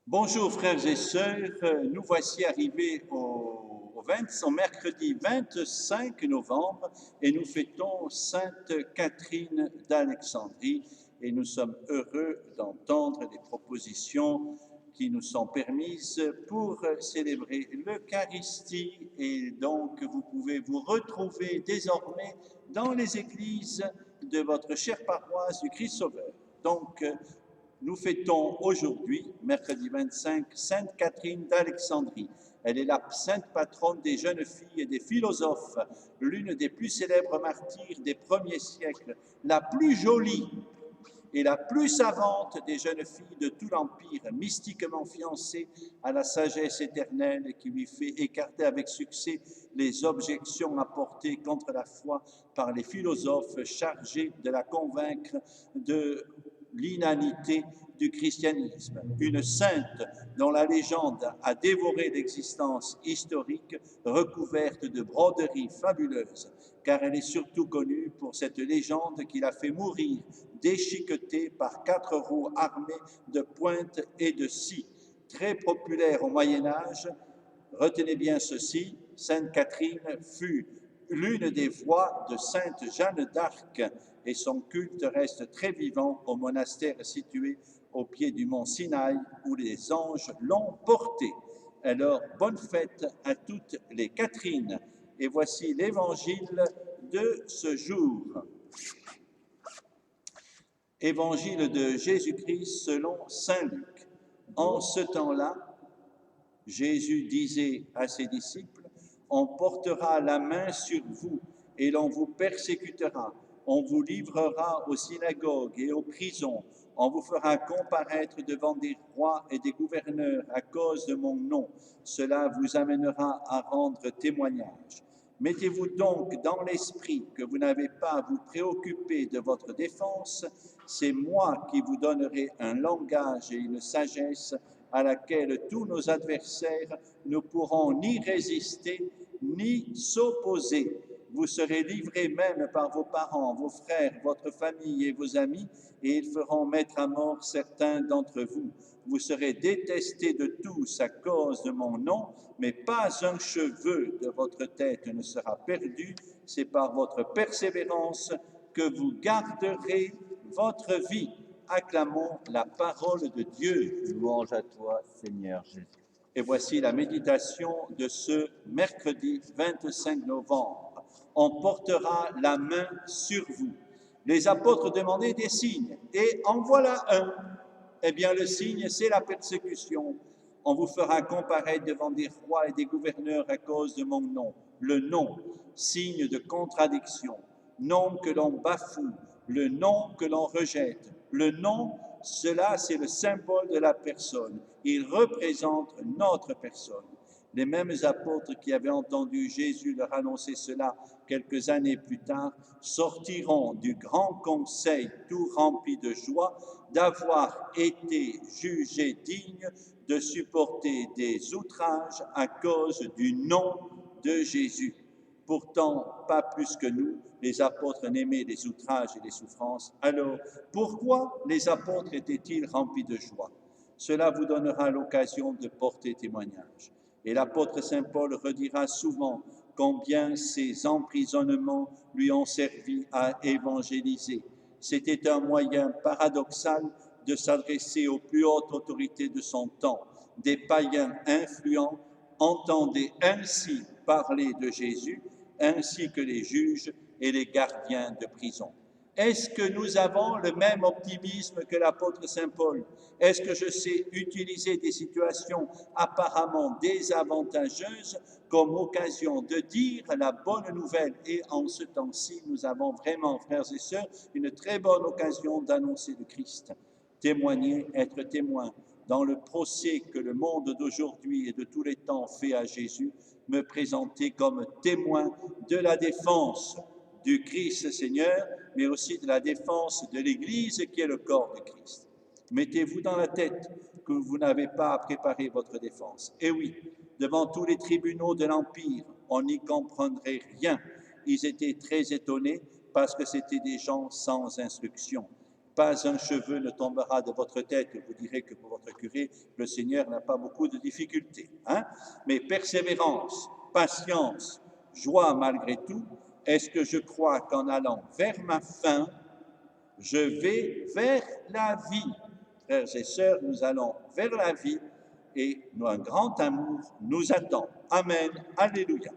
Bonjour frères et sœurs, nous voici arrivés au mercredi 25 novembre et nous fêtons Sainte Catherine d'Alexandrie et nous sommes heureux d'entendre les propositions qui nous sont permises pour célébrer l'Eucharistie et donc vous pouvez vous retrouver désormais dans les églises de votre chère paroisse du Christ Sauveur. Donc, nous fêtons aujourd'hui, mercredi 25, Sainte Catherine d'Alexandrie. Elle est la sainte patronne des jeunes filles et des philosophes, l'une des plus célèbres martyrs des premiers siècles, la plus jolie et la plus savante des jeunes filles de tout l'Empire, mystiquement fiancée à la sagesse éternelle qui lui fait écarter avec succès les objections apportées contre la foi par les philosophes chargés de la convaincre de l'inanité du christianisme. Une sainte dont la légende a dévoré l'existence historique recouverte de broderies fabuleuses, car elle est surtout connue pour cette légende qui l'a fait mourir déchiquetée par 4 roues armées de pointes et de scies. Très populaire au Moyen-Âge, retenez bien ceci, Sainte Catherine fut l'une des voix de Sainte Jeanne d'Arc et son culte reste très vivant au monastère situé au pied du mont Sinaï où les anges l'ont porté. Alors, bonne fête à toutes les Catherines. Et voici l'évangile de ce jour. Évangile de Jésus-Christ selon saint Luc. En ce temps-là, Jésus disait à ses disciples, « On portera la main sur vous et l'on vous persécutera. On vous livrera aux synagogues et aux prisons. On vous fera comparaître devant des rois et des gouverneurs à cause de mon nom. Cela vous amènera à rendre témoignage. Mettez-vous donc dans l'esprit que vous n'avez pas à vous préoccuper de votre défense. C'est moi qui vous donnerai un langage et une sagesse à laquelle tous nos adversaires ne pourront ni résister ni s'opposer. Vous serez livrés même par vos parents, vos frères, votre famille et vos amis, et ils feront mettre à mort certains d'entre vous. Vous serez détestés de tous à cause de mon nom, mais pas un cheveu de votre tête ne sera perdu. C'est par votre persévérance que vous garderez votre vie. Acclamons la parole de Dieu. Louange à toi, Seigneur Jésus. Et voici la méditation de ce mercredi 25 novembre. On portera la main sur vous. Les apôtres demandaient des signes, et en voilà un. Eh bien, le signe, c'est la persécution. On vous fera comparaître devant des rois et des gouverneurs à cause de mon nom. Le nom, signe de contradiction. Nom que l'on bafoue, le nom que l'on rejette. Le nom, cela, c'est le symbole de la personne. Il représente notre personne. Les mêmes apôtres qui avaient entendu Jésus leur annoncer cela quelques années plus tard sortiront du grand conseil tout rempli de joie d'avoir été jugés dignes de supporter des outrages à cause du nom de Jésus. Pourtant, pas plus que nous, les apôtres n'aimaient les outrages et les souffrances. Alors, pourquoi les apôtres étaient-ils remplis de joie? Cela vous donnera l'occasion de porter témoignage. Et l'apôtre Saint Paul redira souvent combien ces emprisonnements lui ont servi à évangéliser. C'était un moyen paradoxal de s'adresser aux plus hautes autorités de son temps. Des païens influents entendaient ainsi parler de Jésus, ainsi que les juges et les gardiens de prison. Est-ce que nous avons le même optimisme que l'apôtre Saint Paul? Est-ce que je sais utiliser des situations apparemment désavantageuses comme occasion de dire la bonne nouvelle? Et en ce temps-ci, nous avons vraiment, frères et sœurs, une très bonne occasion d'annoncer le Christ. Témoigner, être témoin dans le procès que le monde d'aujourd'hui et de tous les temps fait à Jésus, me présenter comme témoin de la défense du Christ Seigneur, mais aussi de la défense de l'Église qui est le corps du Christ. Mettez-vous dans la tête que vous n'avez pas à préparer votre défense. Et oui, devant tous les tribunaux de l'Empire, on n'y comprendrait rien. Ils étaient très étonnés parce que c'était des gens sans instruction. Pas un cheveu ne tombera de votre tête. Vous direz que pour votre curé, le Seigneur n'a pas beaucoup de difficultés. Mais persévérance, patience, joie malgré tout. Est-ce que je crois qu'en allant vers ma fin, je vais vers la vie? Frères et sœurs, nous allons vers la vie et un grand amour nous attend. Amen. Alléluia.